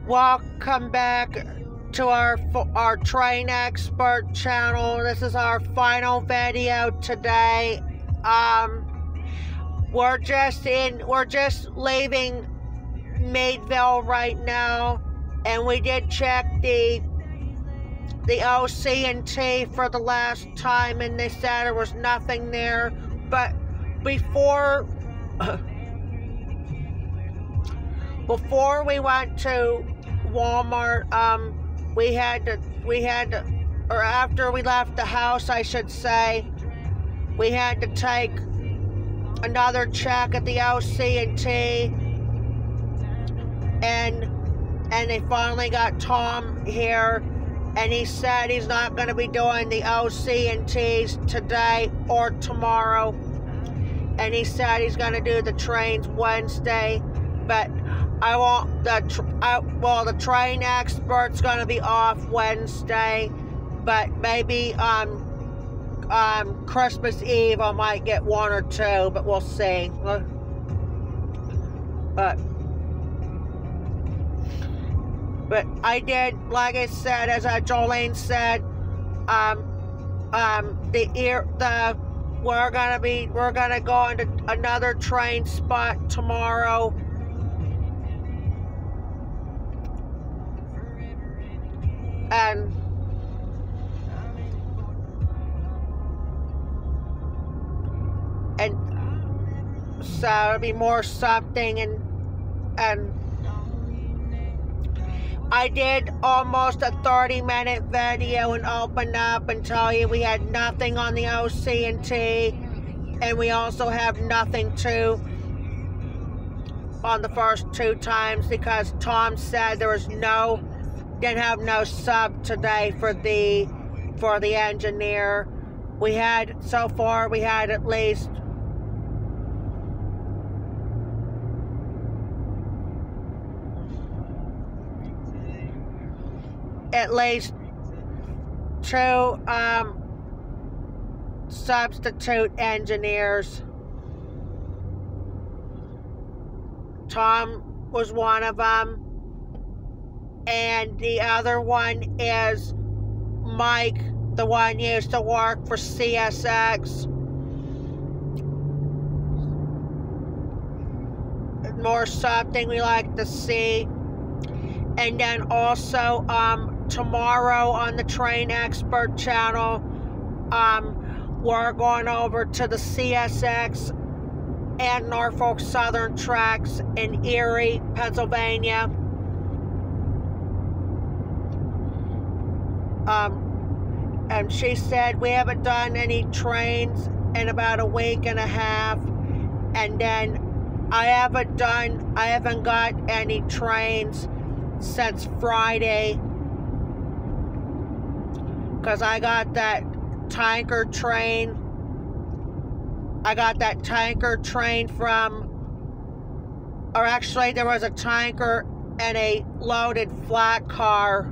Welcome back to our train expert channel. This is our final video today. We're just leaving Meadville right now, and we did check the OC&T for the last time, and they said there was nothing there. But before we went to Walmart, or after we left the house, I should say, we had to take another check at the OC&T, and they finally got Tom here, and he said he's not going to be doing the OC&Ts today or tomorrow, and he said he's going to do the trains Wednesday. But the train expert's going to be off Wednesday, but maybe on Christmas Eve I might get one or two, but we'll see. But I did, like I said, as Jolene said, we're gonna go into another train spot tomorrow. And so it'll be more something, and I did almost a 30-minute video and open up and tell you we had nothing on the OC&T, and we also have nothing too on the first two times, because Tom said there was didn't have no sub today for the engineer. So far we had at least two substitute engineers. Tom was one of them, and the other one is Mike, the one who used to work for CSX. More something we like to see. And then also tomorrow on the Train Expert channel, we're going over to the CSX and Norfolk Southern tracks in Erie, Pennsylvania. And she said we haven't done any trains in about a week and a half, and then I haven't got any trains since Friday, because I got that tanker train. Or actually there was a tanker and a loaded flat car.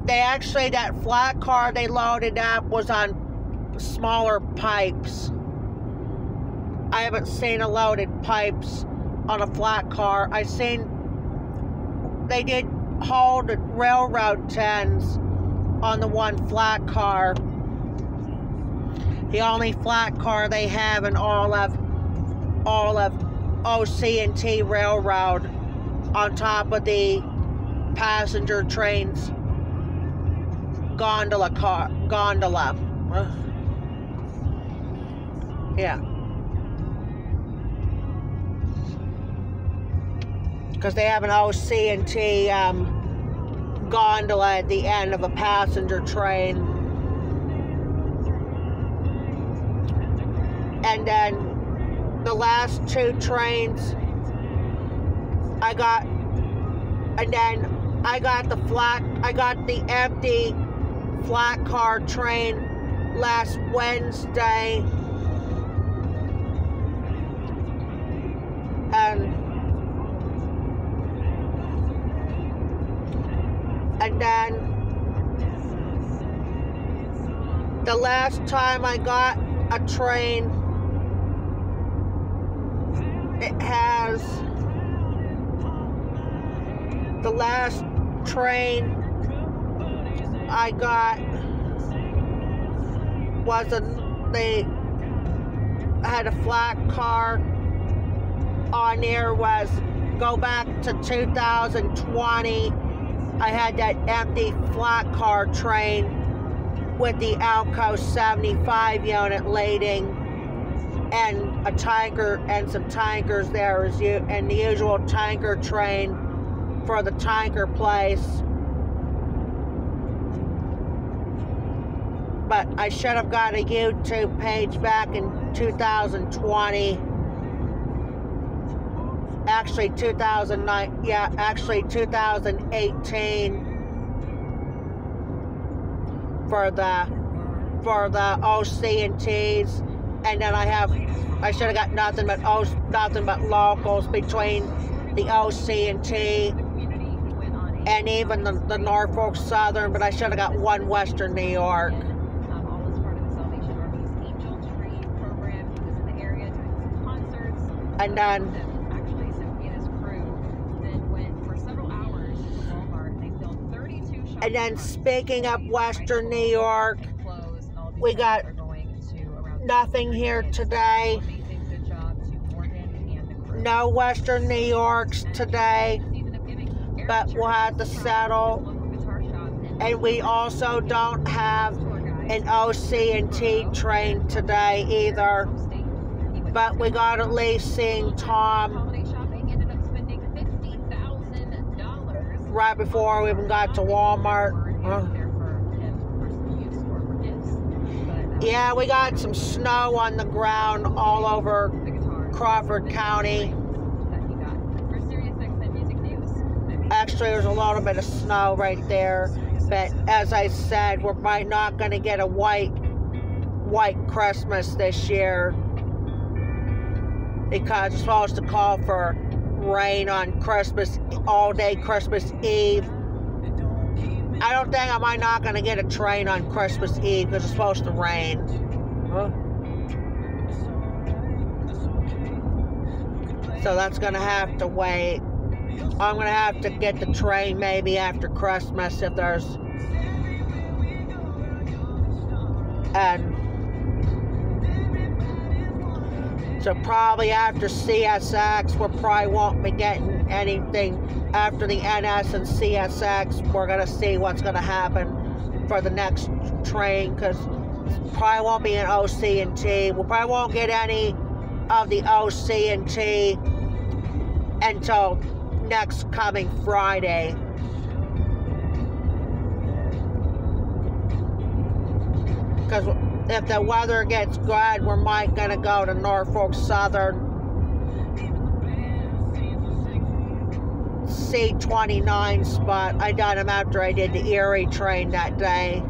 That flat car they loaded up was on smaller pipes. I haven't seen a loaded pipes on a flat car. I seen they did hold railroad tens on the one flat car. The only flat car they have in all of OC&T Railroad, on top of the passenger trains gondola. Yeah. Because they have an OC&T gondola at the end of a passenger train. And then the last two trains I got the empty flat car train last Wednesday, and then the last time I got a train it has the last train I got was I had a flat car on there, was go back to 2020. I had that empty flat car train with the Alco 75 unit lading and a tanker and some tankers there, and the usual tanker train for the tanker place. But I should have got a YouTube page back in 2020. Actually 2009, yeah, actually 2018 for the OC&Ts, and then I should have got nothing but locals between the OC&T and even the Norfolk Southern, but I should have got one Western New York. And then speaking of Western New York, we got nothing here today. No Western New Yorks today, but we'll have to settle. And we also don't have an OC&T train today either. But we got at least seeing Tom right before we even got to Walmart. Yeah, we got some snow on the ground all over Crawford County. Actually, there's a little bit of snow right there. But as I said, we're probably not going to get a white Christmas this year, because it's supposed to call for rain on Christmas, all day Christmas Eve. I don't think I might not going to get a train on Christmas Eve because it's supposed to rain. Huh? So that's going to have to wait. I'm going to have to get the train maybe after Christmas if there's... And so probably after CSX, we probably won't be getting anything. After the NS and CSX, we're going to see what's going to happen for the next train, because probably won't be an OC&T. We probably won't get any of the OC&T until next coming Friday. Because if the weather gets good, we might gonna go to Norfolk Southern C29 spot. I done them after I did the Erie train that day.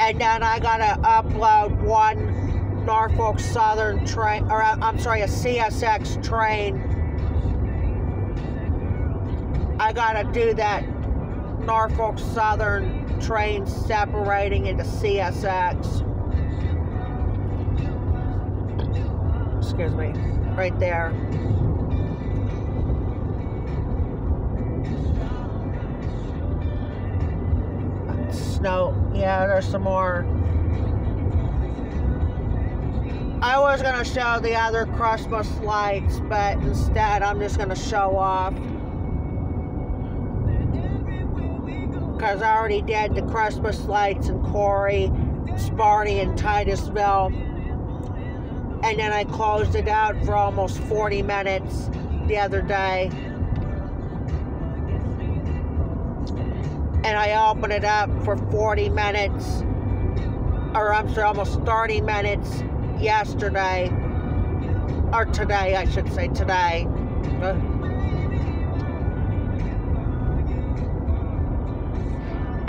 And then I gotta upload one Norfolk Southern train, or I'm sorry, a CSX train. I gotta do that Norfolk Southern train separating into CSX. Excuse me, right there. Snow, yeah, there's some more. I was gonna show the other Christmas lights, but instead I'm just gonna show off, because I already did the Christmas lights in Corey, Sparty, and Titusville, and then I closed it out for almost 40 minutes the other day, and I opened it up for 40 minutes, or I'm sorry, almost 30 minutes yesterday, or today, I should say today.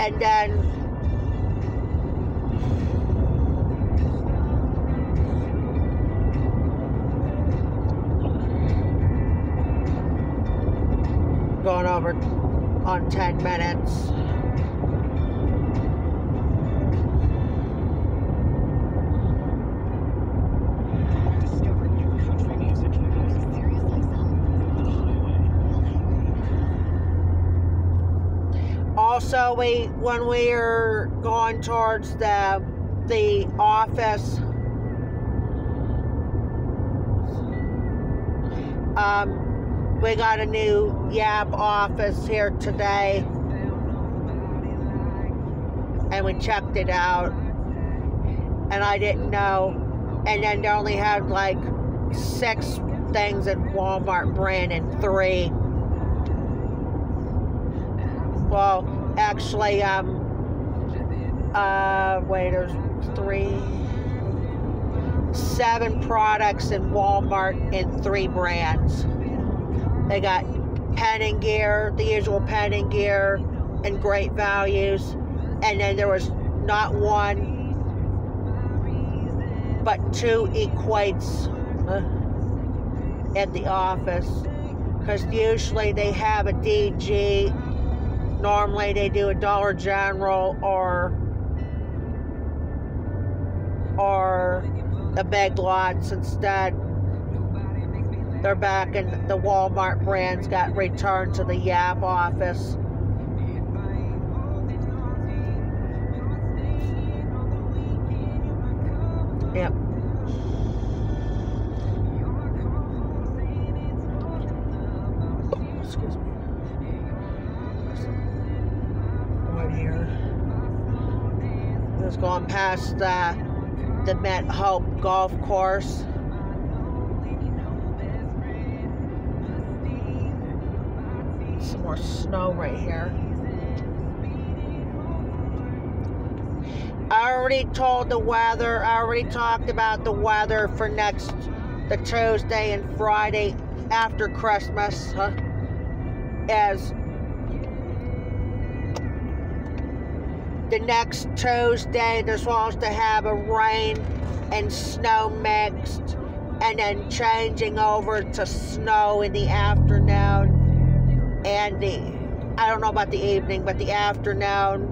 And then going over on 10 minutes. So when we were going towards the office, we got a new YAP office here today, and we checked it out, and I didn't know, and then they only had like 6 things in Walmart brand and 3. Well, actually, wait, there's 7 products in Walmart and 3 brands. They got pen and gear, the usual pen and gear, and great values. And then there was not 1, but 2 equates at the office. Because usually they have a DG. Normally they do a Dollar General or the Big Lots instead. They're back, and the Walmart brands got returned to the YAP office. Yep. Excuse me. Right here. Just going past the Met Hope golf course. Some more snow right here. I already told the weather. I already talked about the weather for the Tuesday and Friday after Christmas. As the next Tuesday, they're supposed to have a rain and snow mixed, and then changing over to snow in the afternoon. And I don't know about the evening, but the afternoon.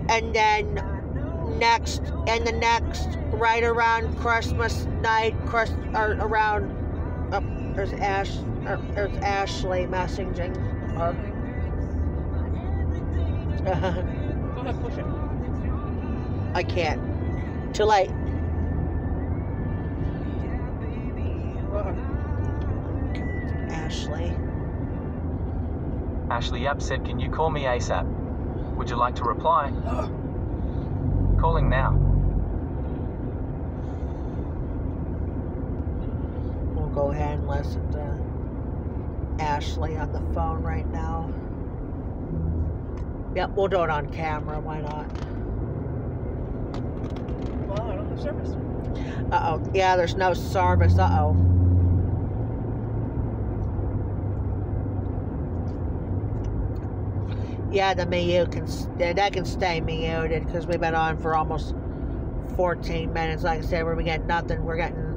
And then right around Christmas night, around, there's Ashley messaging. Go ahead, push it. I can't. Too late. Ashley. Ashley Yap said, "Can you call me ASAP? Would you like to reply?" Calling now. We'll go ahead and listen to Ashley on the phone right now. Yep, we'll do it on camera. Why not? Well, I don't have service. Uh-oh. Yeah, there's no service. Uh-oh. Yeah, the mute that can stay muted because we've been on for almost 14 minutes. Like I said, we're getting nothing. We're getting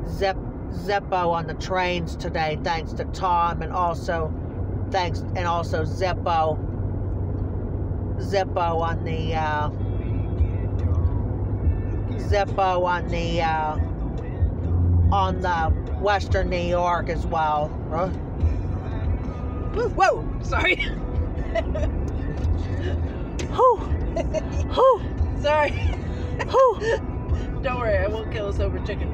Zippo on the trains today, thanks to Tom, and also Zippo on the Western New York as well. Huh? Whoa! Sorry. Whew. Whew. Sorry. Whew. Don't worry, I won't kill us over chicken.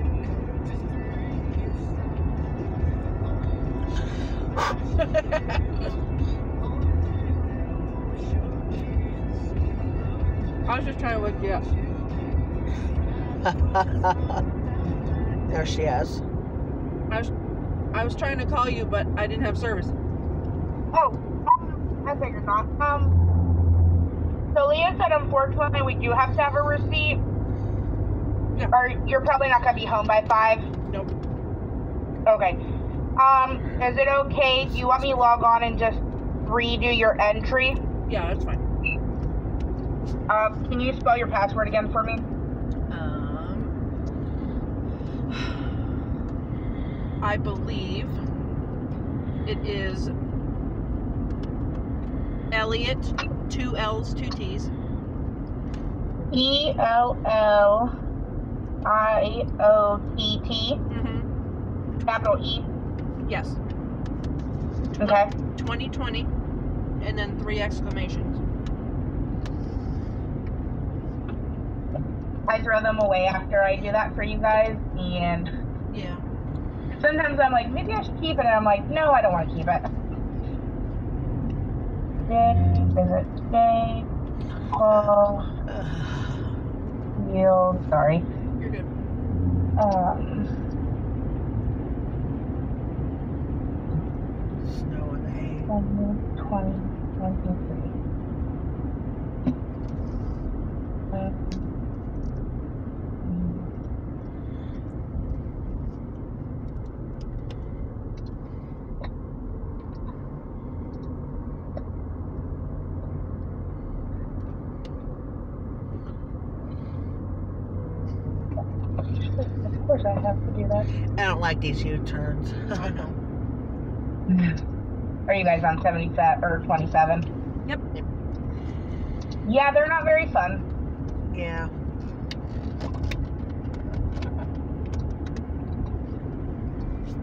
I was just trying to wake you up. There she is. I was trying to call you, but I didn't have service. Oh, I figured not. So Leah said unfortunately we do have to have a receipt. Yeah. Or you're probably not gonna be home by 5. Nope. Okay. Is it okay? Do you want me to log on and just redo your entry? Yeah, that's fine. Can you spell your password again for me? I believe it is Elliot, 2 L's, 2 T's. ELLIOTT. IOTT. Mm-hmm. Capital E. Yes. Okay. 2020, and then 3 exclamations. I throw them away after I do that for you guys, and Yeah. sometimes I'm like, maybe I should keep it, and I'm like, no, I don't want to keep it. Visit today. Call. Yield. Sorry. You're good. 2023. Of course I have to do that. I don't like these U-turns. I know. Are you guys on 77 or 27? Yep. Yeah, they're not very fun. Yeah.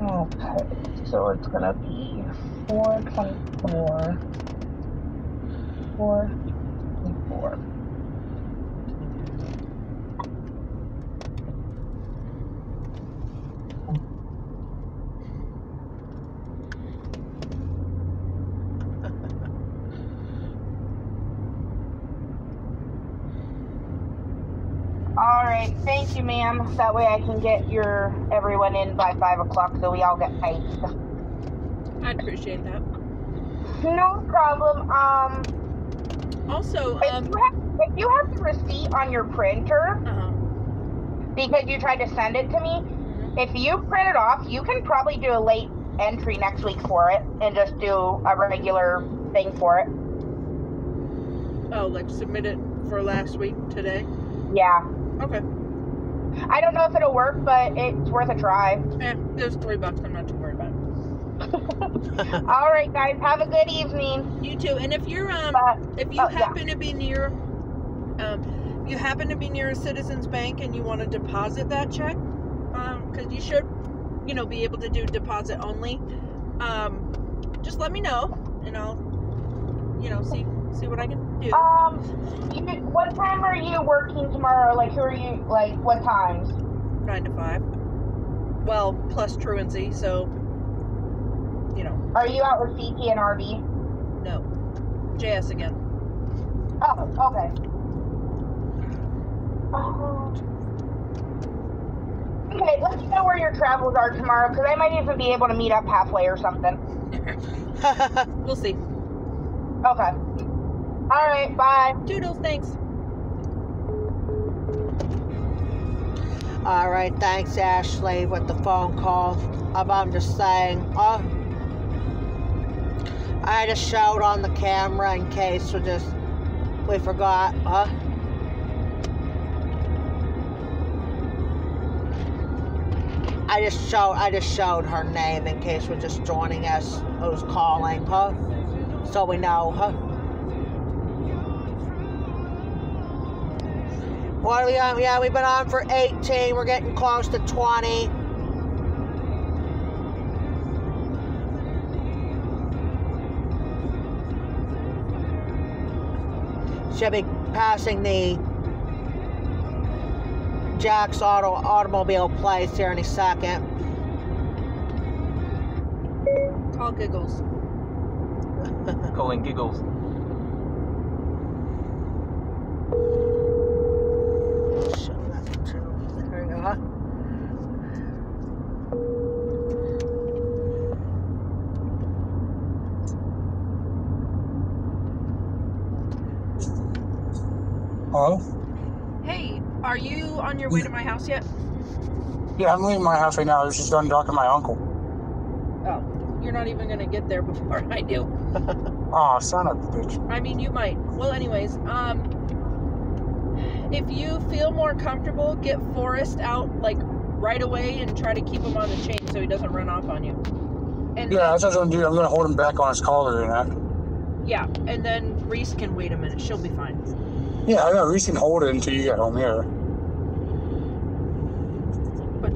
Okay, so it's gonna be 424. 424. Alright, thank you, ma'am. That way I can get everyone in by 5 o'clock so we all get paid. I'd appreciate that. No problem. Also, if you have the receipt on your printer, because you tried to send it to me, if you print it off, you can probably do a late entry next week for it and just do a regular thing for it. Oh, like submit it for last week today? Yeah. Okay. I don't know if it'll work, but it's worth a try. There's $3. I'm not too worried about it. All right, guys. Have a good evening. You too. And if you're if you happen to be near a Citizens Bank and you want to deposit that check, because you should, be able to do deposit only. Just let me know, and I'll, see what I can do. What time are you working tomorrow? Like, who are you? Like, what times? 9 to 5. Well, plus truancy, so. Are you out with CT and RB? No. JS again. Oh, okay. Okay, let me know where your travels are tomorrow, because I might even be able to meet up halfway or something. We'll see. Okay. Alright, bye. Toodles, thanks. Alright, thanks, Ashley, with the phone call. I'm just saying, I just showed on the camera in case we forgot, I just showed her name in case we're just joining us who's calling, so we know, What are we on? Yeah, we've been on for 18. We're getting close to 20. Should be passing the Jack's automobile place here in a second. Call Giggles. Calling Giggles. There you go, Hello? Hey, are you on your way to my house yet? Yeah, I'm leaving my house right now. I was just done talking to my uncle. Oh, you're not even gonna get there before I do. Aw, son of a bitch. I mean, you might. Well, anyways, if you feel more comfortable, get Forrest out, like, right away and try to keep him on the chain so he doesn't run off on you. And Yeah, that's what I'm going to do. I'm going to hold him back on his collar and that. Yeah, and then Reese can wait a minute. She'll be fine. Yeah, I know. Reese can hold it until you get home here.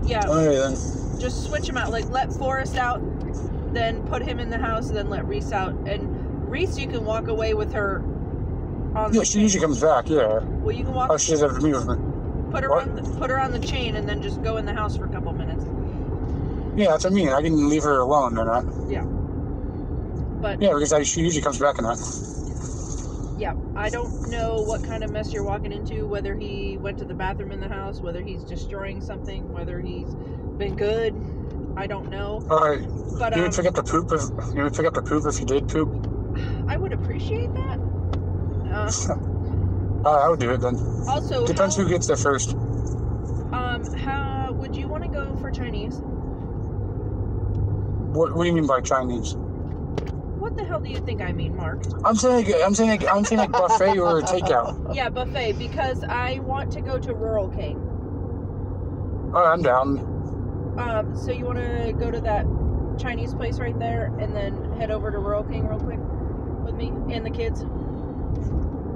Yeah. Okay, then. Just switch them out. Like, let Forrest out, then put him in the house, and then let Reese out. And Reese, you can walk away with her on Yeah, the she chain. usually comes back, yeah. Well, you can walk. Oh, she doesn't have to meet with me. Put her on the chain, and then just go in the house for a couple minutes. Yeah, that's what I mean. I can leave her alone or not. Yeah. But Yeah, because she usually comes back in that. yeah, I don't know what kind of mess you're walking into, whether he went to the bathroom in the house, whether he's destroying something, whether he's been good. I don't know. Alright. But You would pick up the poop if you did poop? I would appreciate that. I would do it then. Also, Depends who gets there first. how would you want to go for Chinese? What do you mean by Chinese? What the hell do you think I mean, Mark? I'm saying like buffet or takeout. Yeah, buffet, because I want to go to Rural King. Alright, I'm down. So you want to go to that Chinese place right there, and then head over to Rural King real quick with me and the kids?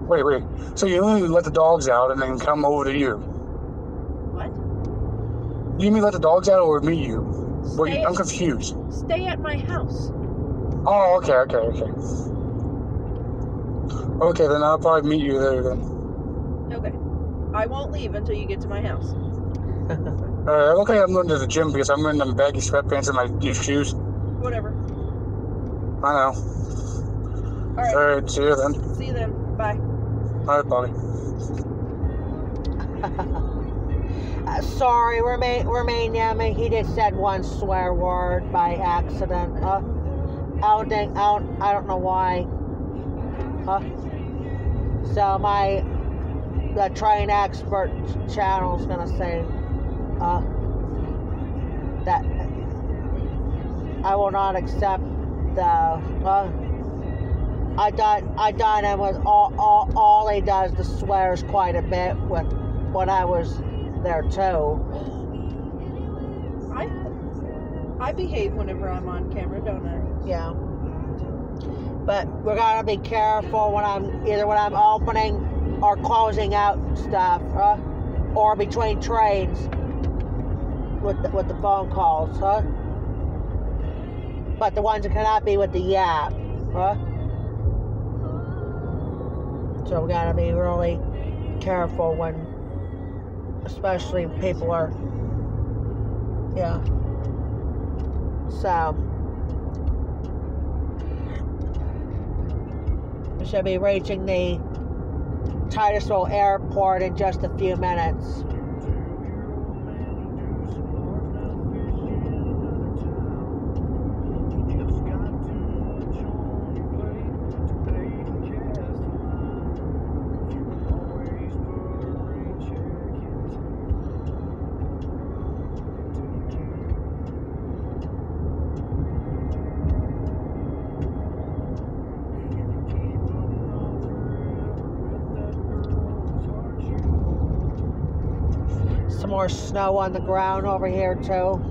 Wait. So you only let the dogs out and then come over to you? What? You mean let the dogs out or meet you? Stay I'm confused. Stay at my house. Oh, okay. Okay, then I'll probably meet you there then. Okay. I won't leave until you get to my house. Okay, I'm going to the gym because I'm wearing them baggy sweatpants and my new shoes. Whatever. I know. Alright. Alright, see you then. See you then. Bye. Alright, Bobby. Sorry, remain Yummy. He just said one swear word by accident. I don't know why. So the Train Expert channel is gonna say that I will not accept the. I done it with all he does the swears quite a bit when I was there too. I behave whenever I'm on camera, don't I? Yeah. But we're gonna be careful when I'm opening or closing out stuff, or between trains with the phone calls, But the ones that cannot be with the yap, So we gotta be really careful when, especially people are, yeah. So we should be reaching the Titusville Airport in just a few minutes. Some more snow on the ground over here too.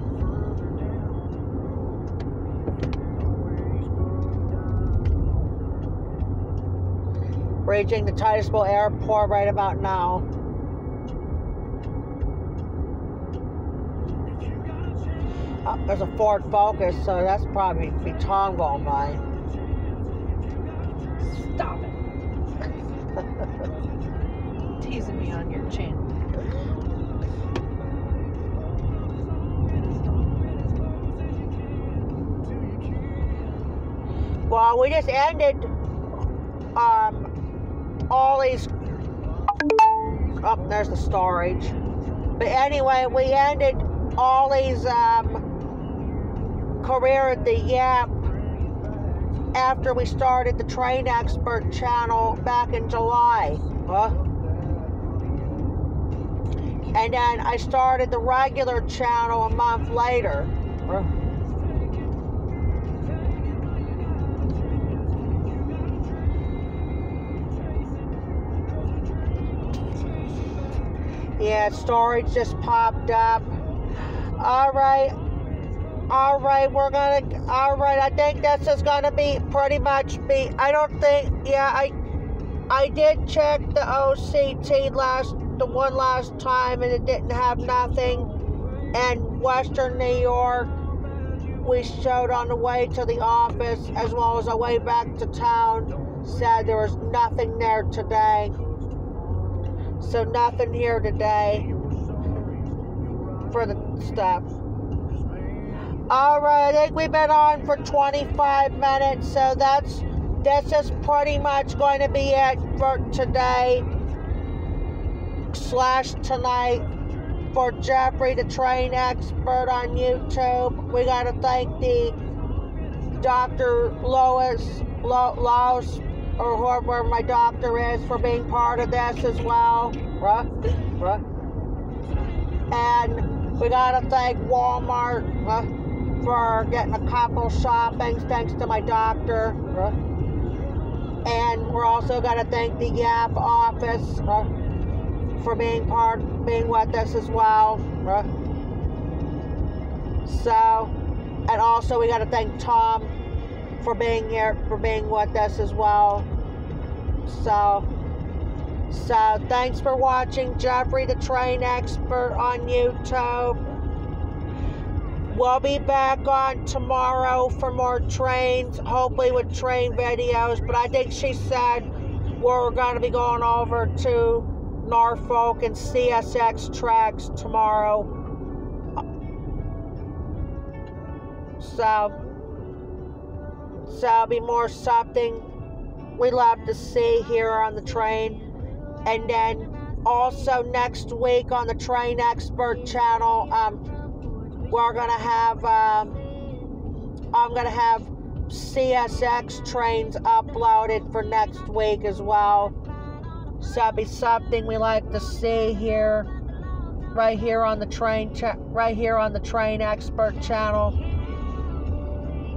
Reaching the Titusville Airport right about now. There's a Ford Focus, so that's probably be Tom going by. Stop it. Teasing me on your chin. Well, we just ended all these. Oh, there's the storage. But anyway, we ended all these career at the Yap after we started the Train Expert channel back in July. And then I started the regular channel a month later. Yeah, storage just popped up. All right, I think this is gonna be pretty much I don't think, yeah, I did check the OC&T the one last time and it didn't have nothing. and Western New York, we showed on the way to the office as well as our way back to town, said there was nothing there today. So nothing here today for the stuff. Alright, I think we've been on for 25 minutes, so this is pretty much going to be it for today / tonight for Jeffrey the Train Expert on YouTube. We got to thank the Dr. Lois, or whoever my doctor is, for being part of this as well. And we got to thank Walmart for getting a couple shoppings thanks to my doctor. And we're also going to thank the Yap office for being with us as well. So, and also we got to thank Tom for being here, for being with us as well. So thanks for watching Jeffrey the Train Expert on YouTube. We'll be back on tomorrow for more trains, hopefully with train videos, but I think she said we're going to be going over to Norfolk and CSX tracks tomorrow. So it'll be more something we love to see here on the train. And then also next week on the Train Expert channel, we're gonna have I'm gonna have CSX trains uploaded for next week as well. So it'll be something we like to see here, right here on the Train Expert channel.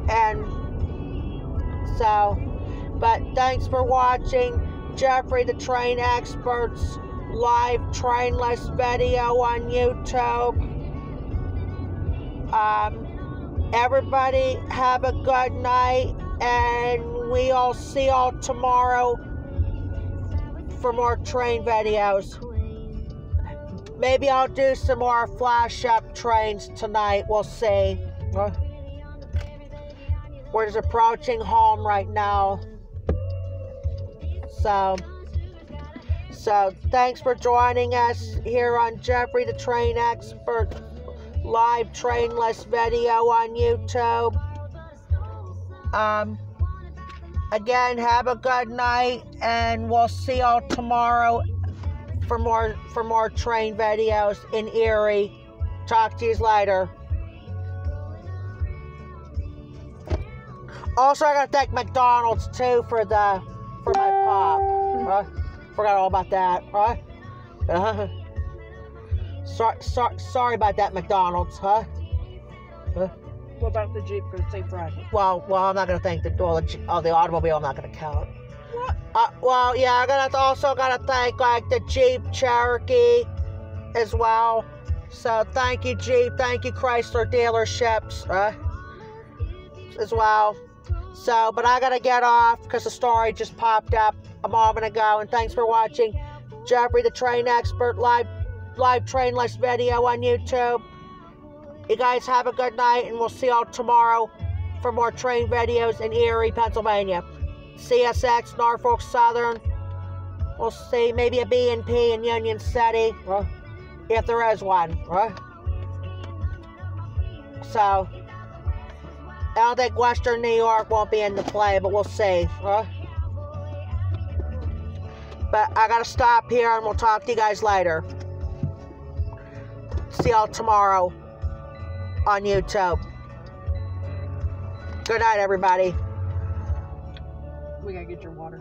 And so, but thanks for watching Jeffrey the Train Expert's live train list video on YouTube. Everybody have a good night, and we'll see y'all tomorrow for more train videos. Maybe I'll do some more flash up trains tonight. We'll see. We're just approaching home right now. So thanks for joining us here on Jeffrey the Train Expert live train list video on YouTube. Again, have a good night, and we'll see y'all tomorrow for more train videos in Erie. Talk to you later. Also, I gotta thank McDonald's too for my pop. Forgot all about that, right? Sorry about that, McDonald's, huh? What about the Jeep for St. Friday? Well, I'm not gonna thank the automobile. I'm not gonna count. What? Well, yeah, I gotta thank like the Jeep Cherokee as well. So thank you, Jeep. Thank you, Chrysler dealerships, as well. So, but I gotta get off because the story just popped up a moment ago. And thanks for watching Jeffrey the Train Expert live train list video on YouTube. You guys have a good night, and we'll see y'all tomorrow for more train videos in Erie, Pennsylvania. CSX, Norfolk Southern. We'll see maybe a WNY&P in Union City, if there is one. So I don't think Western New York won't be in the play, but we'll see. But I gotta stop here, and we'll talk to you guys later. See y'all tomorrow on YouTube. Good night, everybody. We gotta get your water.